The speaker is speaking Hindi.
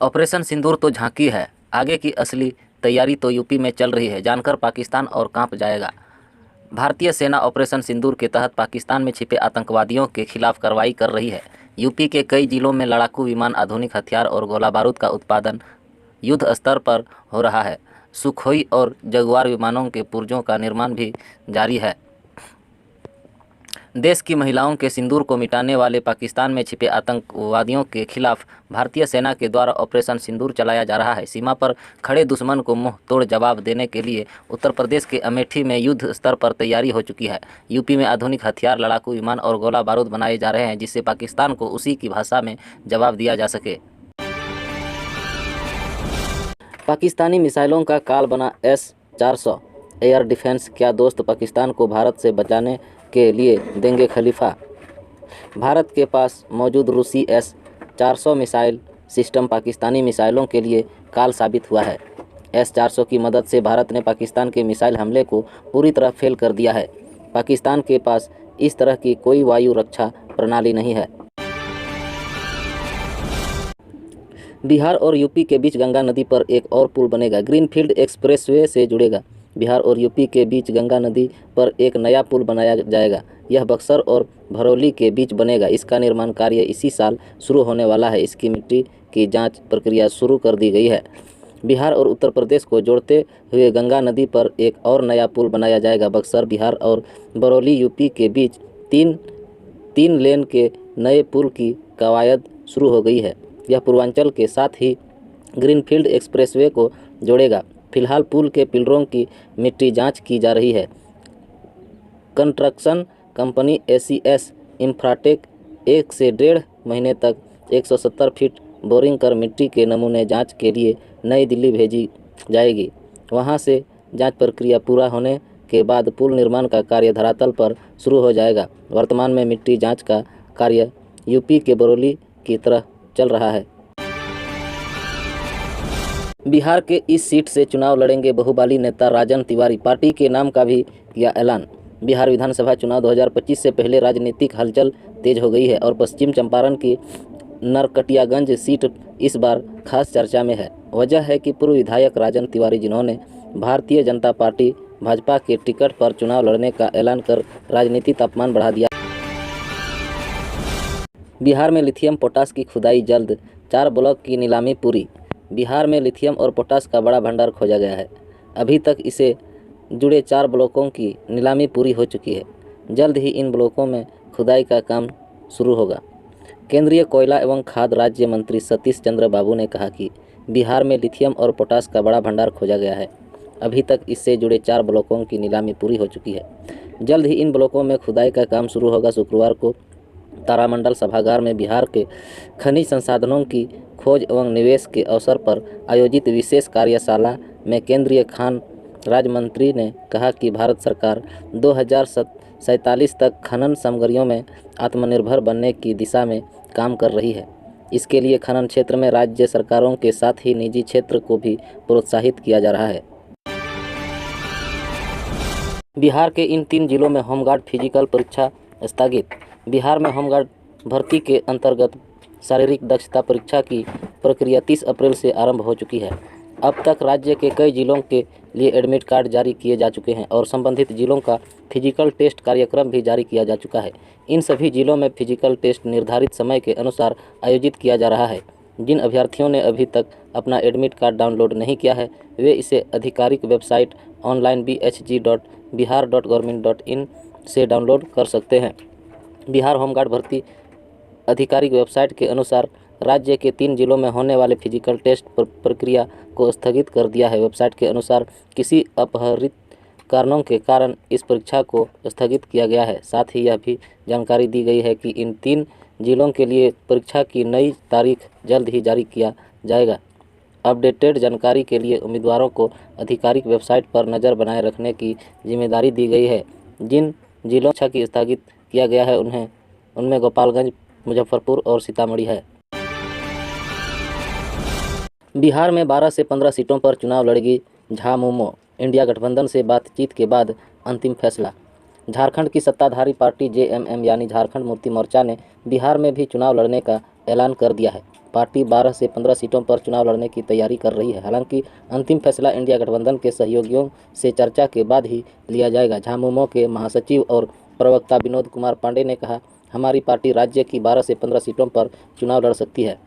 ऑपरेशन सिंदूर तो झांकी है, आगे की असली तैयारी तो यूपी में चल रही है, जानकर पाकिस्तान और कांप जाएगा। भारतीय सेना ऑपरेशन सिंदूर के तहत पाकिस्तान में छिपे आतंकवादियों के खिलाफ कार्रवाई कर रही है। यूपी के कई जिलों में लड़ाकू विमान, आधुनिक हथियार और गोला बारूद का उत्पादन युद्ध स्तर पर हो रहा है। सुखोई और जगुआर विमानों के पुर्जों का निर्माण भी जारी है। देश की महिलाओं के सिंदूर को मिटाने वाले पाकिस्तान में छिपे आतंकवादियों के खिलाफ भारतीय सेना के द्वारा ऑपरेशन सिंदूर चलाया जा रहा है। सीमा पर खड़े दुश्मन को मुंह तोड़ जवाब देने के लिए उत्तर प्रदेश के अमेठी में युद्ध स्तर पर तैयारी हो चुकी है। यूपी में आधुनिक हथियार, लड़ाकू विमान और गोला बारूद बनाए जा रहे हैं, जिससे पाकिस्तान को उसी की भाषा में जवाब दिया जा सके। पाकिस्तानी मिसाइलों का काल बना S-400 एयर डिफेंस, क्या दोस्त पाकिस्तान को भारत से बचाने के लिए देंगे खलीफा। भारत के पास मौजूद रूसी S-400 मिसाइल सिस्टम पाकिस्तानी मिसाइलों के लिए काल साबित हुआ है। S-400 की मदद से भारत ने पाकिस्तान के मिसाइल हमले को पूरी तरह फेल कर दिया है। पाकिस्तान के पास इस तरह की कोई वायु रक्षा प्रणाली नहीं है। बिहार और यूपी के बीच गंगा नदी पर एक और पुल बनेगा, ग्रीनफील्ड एक्सप्रेसवे से जुड़ेगा। बिहार और यूपी के बीच गंगा नदी पर एक नया पुल बनाया जाएगा। यह बक्सर और भरौली के बीच बनेगा। इसका निर्माण कार्य इसी साल शुरू होने वाला है। इसकी मिट्टी की जांच प्रक्रिया शुरू कर दी गई है। बिहार और उत्तर प्रदेश को जोड़ते हुए गंगा नदी पर एक और नया पुल बनाया जाएगा। बक्सर, बिहार और बरौली यूपी के बीच तीन लेन के नए पुल की कवायद शुरू हो गई है। यह पूर्वांचल के साथ ही ग्रीनफील्ड एक्सप्रेसवे को जोड़ेगा। फिलहाल पुल के पिलरों की मिट्टी जांच की जा रही है। कंस्ट्रक्शन कंपनी ACS इंफ्राटेक 1 से 1.5 महीने तक 170 फीट बोरिंग कर मिट्टी के नमूने जांच के लिए नई दिल्ली भेजी जाएगी। वहां से जांच प्रक्रिया पूरा होने के बाद पुल निर्माण का कार्य धरातल पर शुरू हो जाएगा। वर्तमान में मिट्टी जांच का कार्य यूपी के बरौली की तरह चल रहा है। बिहार के इस सीट से चुनाव लड़ेंगे बहुबाली नेता राजन तिवारी। पार्टी के नाम का भी किया ऐलान। बिहार विधानसभा चुनाव 2025 से पहले राजनीतिक हलचल तेज हो गई है और पश्चिम चंपारण की नरकटियागंज सीट इस बार खास चर्चा में है। वजह है कि पूर्व विधायक राजन तिवारी, जिन्होंने भारतीय जनता पार्टी भाजपा के टिकट पर चुनाव लड़ने का ऐलान कर राजनीति तापमान बढ़ा दिया। बिहार में लिथियम पोटास की खुदाई जल्द, 4 ब्लॉक की नीलामी पूरी। बिहार में लिथियम और पोटास का बड़ा भंडार खोजा गया है। अभी तक इसे जुड़े 4 ब्लॉकों की नीलामी पूरी हो चुकी है। जल्द ही इन ब्लॉकों में खुदाई का काम शुरू होगा। केंद्रीय कोयला एवं खाद्य राज्य मंत्री सतीश चंद्र बाबू ने कहा कि बिहार में लिथियम और पोटास का बड़ा भंडार खोजा गया है। अभी तक इससे जुड़े 4 ब्लॉकों की नीलामी पूरी हो चुकी है। जल्द ही इन ब्लॉकों में खुदाई का काम शुरू होगा। शुक्रवार को तारामंडल सभागार में बिहार के खनिज संसाधनों की खोज एवं निवेश के अवसर पर आयोजित विशेष कार्यशाला में केंद्रीय खान राज्य मंत्री ने कहा कि भारत सरकार 2047 तक खनन सामग्रियों में आत्मनिर्भर बनने की दिशा में काम कर रही है। इसके लिए खनन क्षेत्र में राज्य सरकारों के साथ ही निजी क्षेत्र को भी प्रोत्साहित किया जा रहा है। बिहार के इन 3 जिलों में होमगार्ड फिजिकल परीक्षा स्थगित। बिहार में होमगार्ड भर्ती के अंतर्गत शारीरिक दक्षता परीक्षा की प्रक्रिया 30 अप्रैल से आरंभ हो चुकी है। अब तक राज्य के कई जिलों के लिए एडमिट कार्ड जारी किए जा चुके हैं और संबंधित जिलों का फिजिकल टेस्ट कार्यक्रम भी जारी किया जा चुका है। इन सभी जिलों में फिजिकल टेस्ट निर्धारित समय के अनुसार आयोजित किया जा रहा है। जिन अभ्यर्थियों ने अभी तक अपना एडमिट कार्ड डाउनलोड नहीं किया है, वे इसे आधिकारिक वेबसाइट ऑनलाइन bhg.bihar.government.in से डाउनलोड कर सकते हैं। बिहार होमगार्ड भर्ती आधिकारिक वेबसाइट के अनुसार राज्य के 3 जिलों में होने वाले फिजिकल टेस्ट प्रक्रिया को स्थगित कर दिया है। वेबसाइट के अनुसार किसी अपरिहार्य कारणों के कारण इस परीक्षा को स्थगित किया गया है। साथ ही यह भी जानकारी दी गई है कि इन 3 जिलों के लिए परीक्षा की नई तारीख जल्द ही जारी किया जाएगा। अपडेटेड जानकारी के लिए उम्मीदवारों को आधिकारिक वेबसाइट पर नज़र बनाए रखने की जिम्मेदारी दी गई है। जिन जिलों परीक्षा की स्थगित किया गया है उनमें गोपालगंज, मुजफ्फरपुर और सीतामढ़ी है। बिहार में 12 से 15 सीटों पर चुनाव लड़ेगी झामुमो। इंडिया गठबंधन से बातचीत के बाद अंतिम फैसला। झारखंड की सत्ताधारी पार्टी JMM यानी झारखंड मुक्ति मोर्चा ने बिहार में भी चुनाव लड़ने का ऐलान कर दिया है। पार्टी 12 से 15 सीटों पर चुनाव लड़ने की तैयारी कर रही है। हालांकि अंतिम फैसला इंडिया गठबंधन के सहयोगियों से चर्चा के बाद ही लिया जाएगा। झामुमो के महासचिव और प्रवक्ता विनोद कुमार पांडे ने कहा, हमारी पार्टी राज्य की 12 से 15 सीटों पर चुनाव लड़ सकती है।